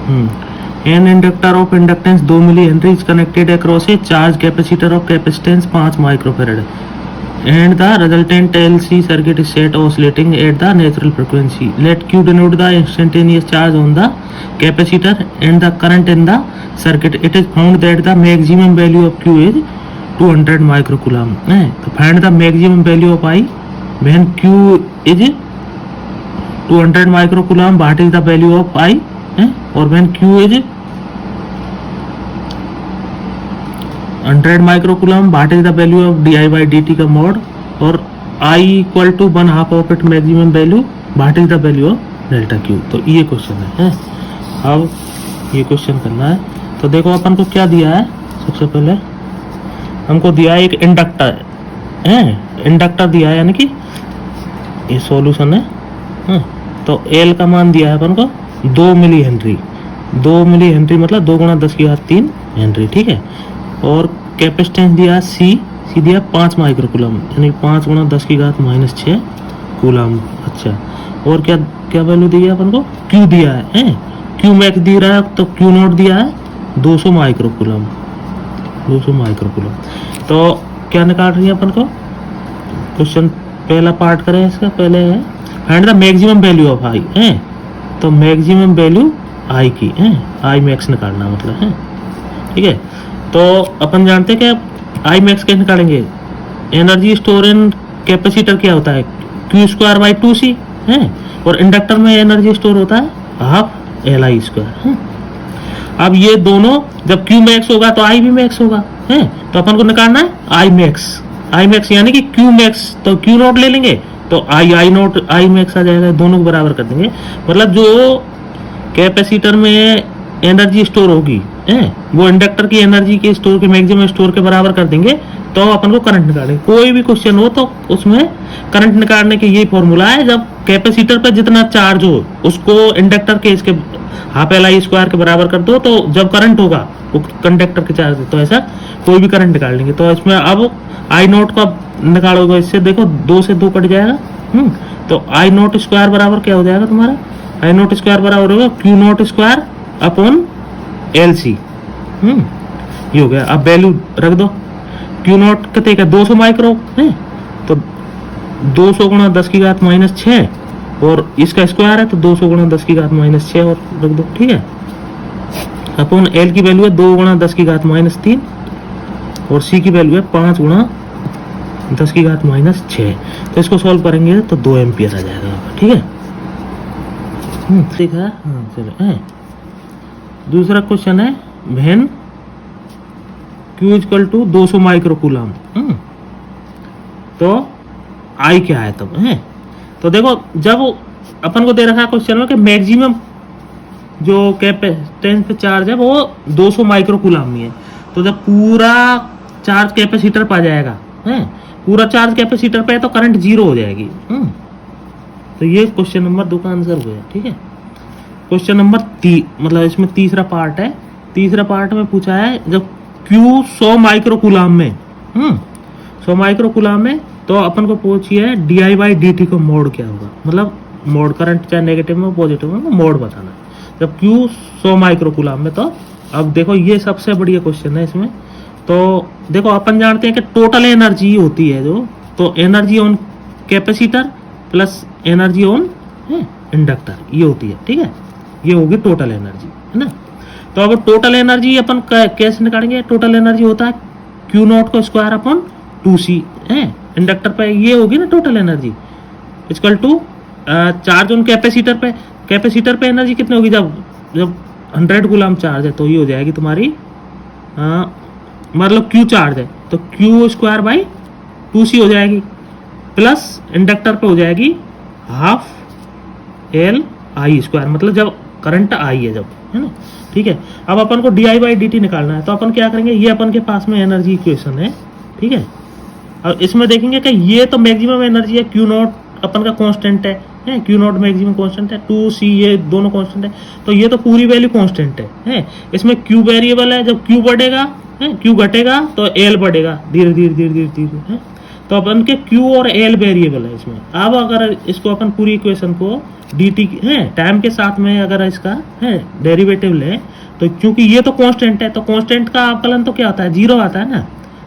N inductor of inductance 2 millihenry is connected across a charge capacitor of capacitance 5 microfarad and the resultant LC circuit is set oscillating at the natural frequency. Let Q denote the instantaneous charge on the capacitor and the current in the circuit. It is found that the maximum value of Q is 200 microcoulomb. So find the maximum value of I when Q is 200 microcoulomb. What is the value of I? Or when Q is 100 microcoulomb, what is the value of d by D t का mode, और I equal to 1/2 of it maximum value, what is the value of delta Q. तो ये question है। अब ये question करना है। तो देखो अपन को क्या दिया है, सबसे पहले हमको दिया है एक इंडक्टर है, इंडक्टर दिया है, यानी कि ये सॉल्यूशन है। तो एल का मान दिया है अपन को 2 मिली हेनरी, 2 मिली हेनरी मतलब 2 × 10⁻³ हेनरी, ठीक है। और कैपेसिटेंस दिया सी दिया 5 माइक्रोकूलम, यानी 5 × 10⁻⁻6 कूलम। अच्छा, और क्या क्या वैल्यू दी है अपन को, क्यू दिया है, क्यू मैक्स दी रहा है, तो क्यू नॉट दिया है 200 माइक्रोकूलम, 200 माइक्रोकूलम। तो क्या निकाल रही है अपन को, क्वेश्चन पहला पार्ट करें इसका, पहले है find the maximum value of I है। तो मैक्सिमम वैल्यू आई की है, आई मैक्स निकालना मतलब है, ठीक है। तो अपन जानते हैं कि आई मैक्स कैसे निकालेंगे, एनर्जी स्टोर इन कैपेसिटर क्या होता है, Q²/2C है, और इंडक्टर में एनर्जी स्टोर होता है 1/2 Li²। अब ये दोनों जब Q मैक्स होगा तो आई भी मैक्स होगा है, तो अपन को निकालना है आई मैक्स यानी कि Q मैक्स, तो Q नॉट ले लेंगे तो आई नॉट आई मैक्स आ जाएगा, दोनों को बराबर कर देंगे। मतलब जो कैपेसिटर में एनर्जी स्टोर होगी वो इंडक्टर की एनर्जी के स्टोर के मैक्सिमम स्टोर के बराबर कर देंगे, तो अपन को करंट निकालेंगे। कोई भी क्वेश्चन हो तो उसमें करंट निकालने के ये फॉर्मूला है, जब कैपेसिटर पे जितना चार्ज हो उसको इंडक्टर के इसके 1/2 Li² के बराबर कर दो, तो जब करंट होगा वो कंडक्टर के चार्ज, तो ऐसा कोई भी करंट निकाल लेंगे। तो इसमें अब आई नॉट का निकालोगे, इससे देखो 2 से 2 कट जाएगा, तो आई नॉट स्क्वायर बराबर क्या हो जाएगा तुम्हारा, आई नॉट स्क्वायर बराबर होगा Q0² ये हो गया। अब वैल्यू रख दो, Q0 कितने का 200 माइक्रो है, तो 200 × 10⁻⁻6 और इसका स्क्वायर है तो 200 × 10⁻⁻6 और रख दो, ठीक है। अपन L की वैल्यू है 2 × 10⁻³ और C की वैल्यू है 5 × 10⁻⁻6। तो इसको सॉल्व करेंगे तो 2 एम्पियर आ जाएगा, ठीक है। ठीक है, चलो दूसरा क्वेश्चन है व्हेन Q = 200 माइक्रोकूलम, तो I क्या है तब है। तो देखो जब अपन को दे रखा है क्वेश्चन में कि मैक्सिमम जो कैपेसिटेंस पे चार्ज है वो 200 माइक्रोकूलम ही है, तो जब पूरा चार्ज कैपेसिटर पे आ जाएगा है, पूरा चार्ज कैपेसिटर पे है तो करंट 0 हो जाएगी। तो ये क्वेश्चन नंबर 2 का आंसर हो गया, ठीक है। क्वेश्चन नंबर 3 मतलब इसमें तीसरा पार्ट है, तीसरा पार्ट में पूछा है जब Q 100 माइक्रोकूलम में 100 माइक्रोकूलम में, तो अपन को पूछिए di/dt का मोड क्या होगा, मतलब मोड करंट चाहे नेगेटिव में पॉजिटिव में मोड बताना जब Q 100 माइक्रोकूलम में। तो अब देखो ये सबसे बढ़िया क्वेश्चन है इसमें। तो देखो अपन जानते हैं कि टोटल एनर्जी होती है जो, तो energy on capacitor plus energy on inductor ये होती है, ठीक है। ये होगी टोटल एनर्जी, है ना। तो अब टोटल एनर्जी अपन कैसे निकालेंगे, टोटल एनर्जी होता है Q0² 2C इंडक्टर पे, ये होगी ना total energy equal to charge on capacitor पे। कैपेसिटर पे एनर्जी कितनी होगी, जब 100 कूलम चार्ज है तो ये हो जाएगी तुम्हारी मतलब Q चार्ज है तो Q² 2C हो जाएगी, प्लस इंडक्टर पे हो जाएगी 1/2 Li², मतलब जब करंट आई है जब, है ना, ठीक है। अब अपन को di/dt निकालना है, तो अपन क्या करेंगे, ये अपन के पास में एनर्जी इक्वेशन है, ठीक है। अब इसमें देखेंगे कि ये तो मैक्सिमम एनर्जी है, Q0 अपन का कांस्टेंट है, Q0 मैक्सिमम कांस्टेंट है, 2C ये दोनों कांस्टेंट है, तो ये तो पूरी वैल्यू कांस्टेंट है। इसमें Q वेरिएबल है, जब Q बढ़ेगा Q घटेगा तो L बढ़ेगा धीरे धीरे धीरे धीरे धीरे, तो अपन के Q और L वेरिएबल है इसमें। अब अगर इसको अपन पूरी इक्वेशन को dt है टाइम के साथ में अगर इसका है डेरिवेटिव ले, तो क्योंकि ये तो कांस्टेंट है, तो कांस्टेंट का अवकलन तो क्या होता है, जीरो आता है ना,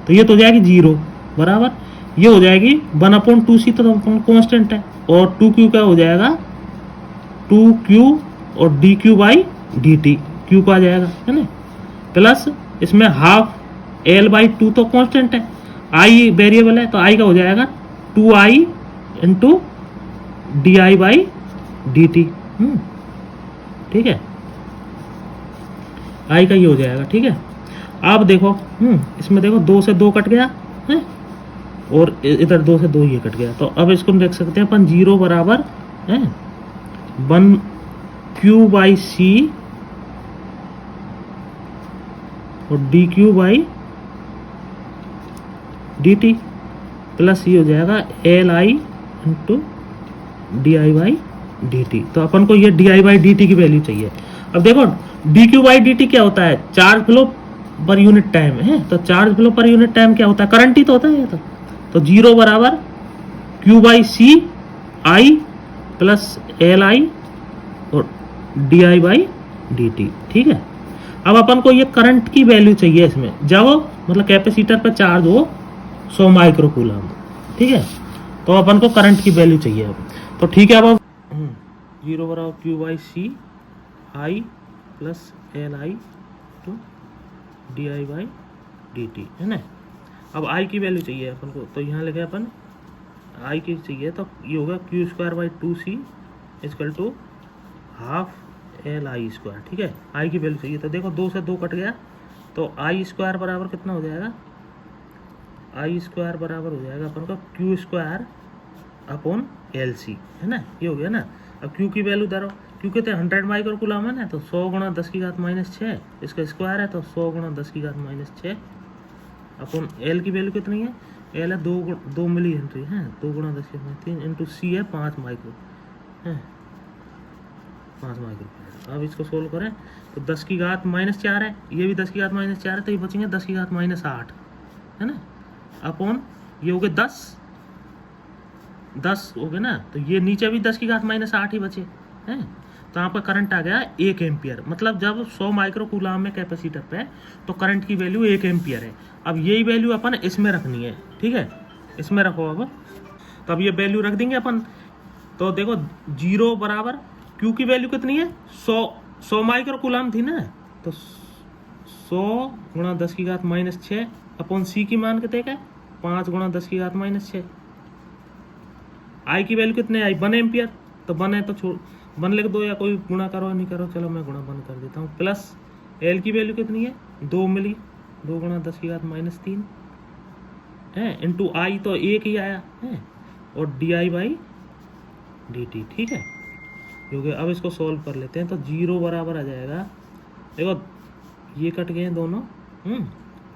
तो ये तो हो जाएगी जीरो बराबर, ये हो जाएगी 1/2c, तो कांस्टेंट है, और 2q क्या हो जाएगा 2q और dq बाई dt, q का आ जाएगा है ना, प्लस इसमें हाफ L/2 तो कांस्टेंट है, i वेरिएबल है, तो i का हो जाएगा 2i into di by dt। ठीक है, i का ये हो जाएगा। ठीक है, अब देखो इसमें देखो 2 से 2 कट गया है, और इधर 2 से 2 ये कट गया, तो अब इसको देख सकते हैं अपन 0 बराबर है 1q/c और dq बाई dt, प्लस ये हो जाएगा li into D I by D T. तो अपन को ये D I by D T की वैल्यू चाहिए। अब देखो D Q by D T क्या होता है, charge flow per unit time है, तो charge flow per unit time क्या होता है, करंट ही तो होता है ये तो 0 बराबर Q by C I plus L I और d I by D t. ठीक है, अब अपन को ये करंट की वैल्यू चाहिए इसमें, जब मतलब कैपेसिटर पर चार्ज हो 100 माइक्रो कूलम। ठीक है, तो अपन को करंट की वैल्यू चाहिए अब। तो ठीक है, अब 0 बराबर Q by C I plus L I to D I by D T है ना। अब आई की वैल्यू चाहिए अपन को, तो यहाँ लिखे अपन आई की चाहिए, तो ये होगा Q square by 2c equal to half L I square. ठीक है, आई की वैल्यू चाहिए, तो देखो 2 से 2 कट गया, तो आई स्क्वायर बराबर कितना हो जाएगा, आई स्क्वायर बराबर हो जाएगा अपन का Q square upon L C है ना, ये हो गया ना। अब क्यू की वैल्यू धरो, क्यू कहते हैं 100 माइक्रो कूलम है ना, तो 100 गुणा 10 की घात माइनस 6, इसका स्क्वायर है तो 100 गुणा 10 की घात माइनस 6 अपॉन एल की वैल्यू कितनी है, एल है 2 मिली हेनरी है, 2 गुणा 10 की घात 3 इंटू सी है 5 माइक्रो है, 5 माइक्रो। अब इसको सोल्व करें तो 10 की घात माइनस 4 है, ये भी 10 की घात माइनस 4 है, तो ये बचेंगे 10 की घात माइनस 8 है ना, अपॉन ये हो गए 10 हो गए ना, तो ये नीचे भी 10 की घात माइनस 8 ही बचे हैं। तो यहाँ पर करंट आ गया 1 एम्पियर, मतलब जब 100 माइक्रो कूलम में कैपेसिटर पे, तो करंट की वैल्यू 1 एम्पियर है। अब यही वैल्यू अपन इसमें रखनी है। ठीक है, इसमें रखो अब, तो अब ये वैल्यू रख देंगे अपन। तो देखो 0 बराबर क्यू की वैल्यू कितनी है, 100 माइक्रो कूलम थी ना, तो 100 गुणा 10 की घात माइनस 6 अपॉन सी की मान कितने का, 5 गुणा 10 की घात माइनस 6। आई की वैल्यू कितने आई, 1 एम्पियर, तो 1 है तो छोड़ 1 लिख दो, या कोई गुणा करो नहीं करो, चलो मैं गुणा 1 कर देता हूँ, प्लस एल की वैल्यू कितनी है 2 मिली, 2 गुणा 10 की घात माइनस 3 है, इंटू आई तो 1 ही आया है, और d I by D t. ठीक है, क्योंकि अब इसको सॉल्व कर लेते हैं, तो 0 बराबर आ जाएगा, देखो ये कट गए हैं दोनों,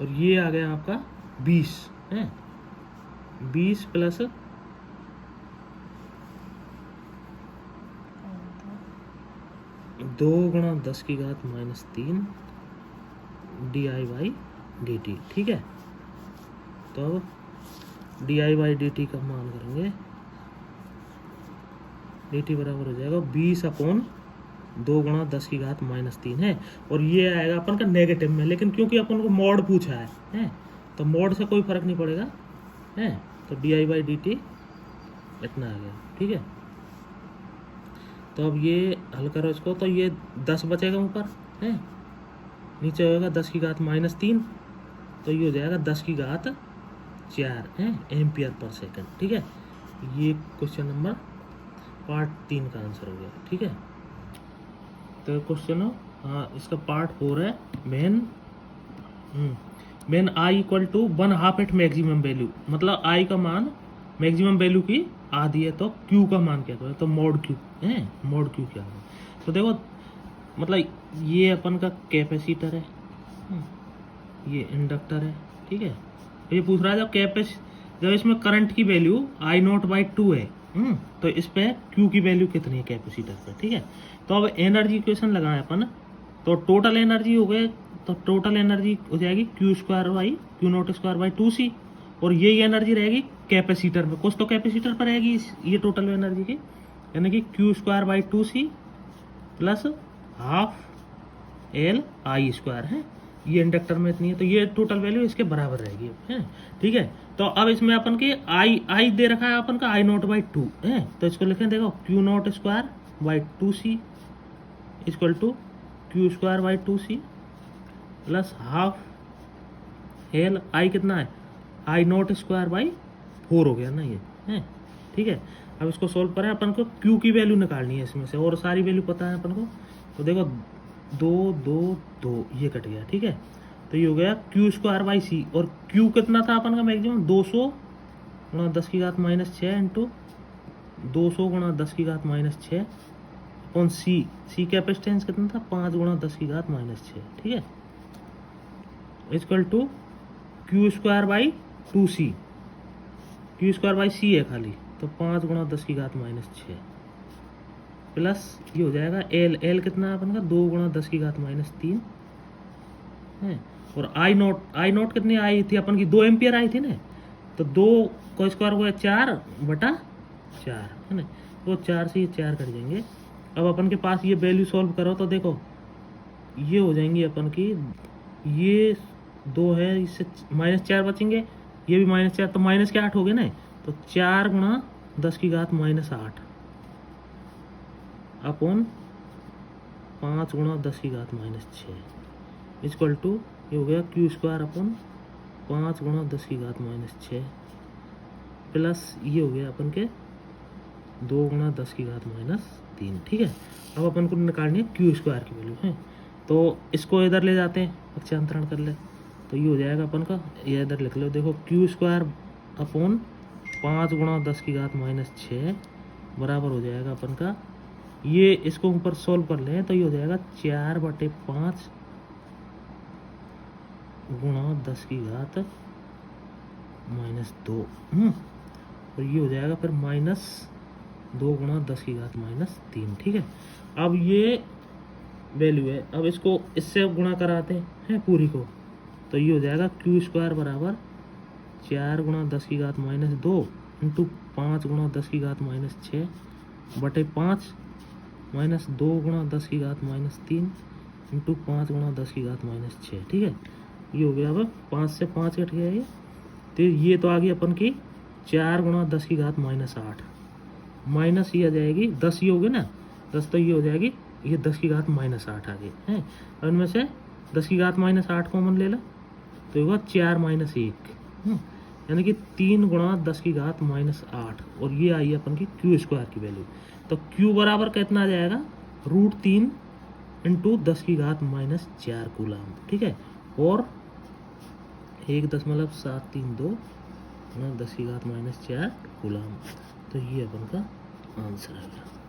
और ये आ गया आपका 20 है, 20 प्लस 2 गुणा 10 की घात minus 3 D I by D t. ठीक है, तो अब D I by D t का मान करेंगे, डी टी बराबर हो जाएगा 20 अपॉन 2 गुणा 10 की घात माइनस 3 है, और ये आएगा अपन का नेगेटिव में, लेकिन क्योंकि अपन को मॉड पूछा है तो मॉड से कोई फर्क नहीं पड़ेगा है, तो D I by D T इतना आ गया। ठीक है, तो अब ये हल करो इसको, तो ये 10 बचेगा ऊपर है, नीचे होगा 10 की घात माइनस 3, तो ये हो जाएगा 10 की घात 4 है एम्पियर पर सेकंड। ठीक है, ये क्वेश्चन नंबर पार्ट 3 का आंसर हो गया। ठीक है, तो क्वेश्चन हो हाँ, इसका पार्ट 4 है, main I equal to 1/2 at maximum value, मतलब आई का मान मैक्सिमम वैल्यू की आधी है, तो क्यू का मान क्या है, तो मोड क्यू है, मोड क्यू क्या है। तो देखो मतलब ये अपन का कैपेसिटर है, ये इंडक्टर है। ठीक है, ये पूछ रहा है जब इसमें करंट की वैल्यू आई नॉट बाई 2 है, तो इस पे क्यू की वैल्यू कितनी है कैपेसिटर पे। ठीक है, तो अब एनर्जी इक्वेशन लगाएं अपन, तो टोटल एनर्जी हो गए, तो टोटल एनर्जी हो जाएगी Q square by Q not square by 2c, और यही एनर्जी रहेगी कैपेसिटर में, कुछ तो कैपेसिटर पर रहेगी ये टोटल एनर्जी की, यानी कि Q²/2C plus half L I square है, ये इंडक्टर में इतनी है, तो ये टोटल वैल्यू इसके बराबर रहेगी है। ठीक है, तो अब इसमें अपन के I दे रखा है अपन का I0/2 है, तो इसको लिखें, देखो Q0²/2C equal to Q²/2C plus half L I कितना है, I0²/4 हो गया ना ये है। ठीक है, अब इसको सोल्व करें, अपन को Q की वैल्यू निकालनी है इसमें से, और सारी वैल्यू पता है अपन को, तो देखो 2 2 2 ये कट गया। ठीक है, तो ये हो गया Q²/C, और Q कितना था अपन का मैक्सिमम, 200 गुणा 10⁻⁻6 इंटू 200 गुणा 10⁻⁻6 अपॉन C कैपेसिटेंस कितना था, 5 गुणा 10⁻⁻6। ठीक है, इक्वल टू Q²/2C, Q²/C है खाली, तो 5 गुणा 10⁻⁻6 प्लस ये हो जाएगा L कितना है अपन का, 2 गुणा 10⁻³ है, और I0 कितनी आई थी अपन की, 2 एम्पियर आई थी ना, तो 2 को स्क्वायर हुआ 4/4 है ना, तो 4 से ये 4 कट जाएंगे। अब अपन के पास ये वैल्यू सॉल्व करो तो देखो ये हो जाएंगी अपन की, ये 2 है, इससे -4 बचेंगे, ये भी -4, तो माइनस के 8 हो गए ना, तो 4 गुणा 10⁻⁸ अपॉन 5 गुणा 10⁻⁶ इक्वल टू ये हो गया Q² अपॉन 5 गुणा 10⁻⁶ प्लस ये हो गया अपन के 2 गुणा 10⁻⁻3। ठीक है, अब अपन को निकालनी है Q² की वैल्यू है, तो इसको इधर ले जाते हैं, पक्षांतरण कर ले, तो ये हो जाएगा अपन का, ये इधर लिख लो, देखो Q² अपॉन 5 गुणा 10⁻⁶ बराबर हो जाएगा अपन का, ये इसको ऊपर सोल्व कर लें तो ये हो जाएगा 4/5 गुणा 10⁻⁻2 और ये हो जाएगा फिर -2 गुणा 10⁻⁻3। ठीक है, अब ये वैल्यू है, अब इसको इससे गुणा कराते हैं पूरी को, तो ये हो जाएगा Q² बराबर 4 गुणा 10⁻2 इंटू 5 गुणा 10⁻⁶ बटे 5 माइनस 2 गुणा 10⁻³ इंटू 5 गुणा 10⁻6। ठीक है, ये हो गया, अब 5 से 5 कट गया ये, तो ये तो आ गई अपन की 4 गुणा 10⁻8 माइनस ये आ जाएगी 10, ये हो गया ना 10, तो ये हो जाएगी ये 10⁻8 आ गई है, और इनमें से 10⁻8 कॉमन ले लो, तो होगा 4 - 1 यानी कि 3 गुणा 10⁻8, और ये आई अपन की Q² की वैल्यू, तो Q बराबर कितना आ जाएगा, √3 इंटू 10⁻⁻4 कूलम। ठीक है, और 1.732 गुणा 10⁻⁻4 कूलम, तो ये अपन का आंसर है।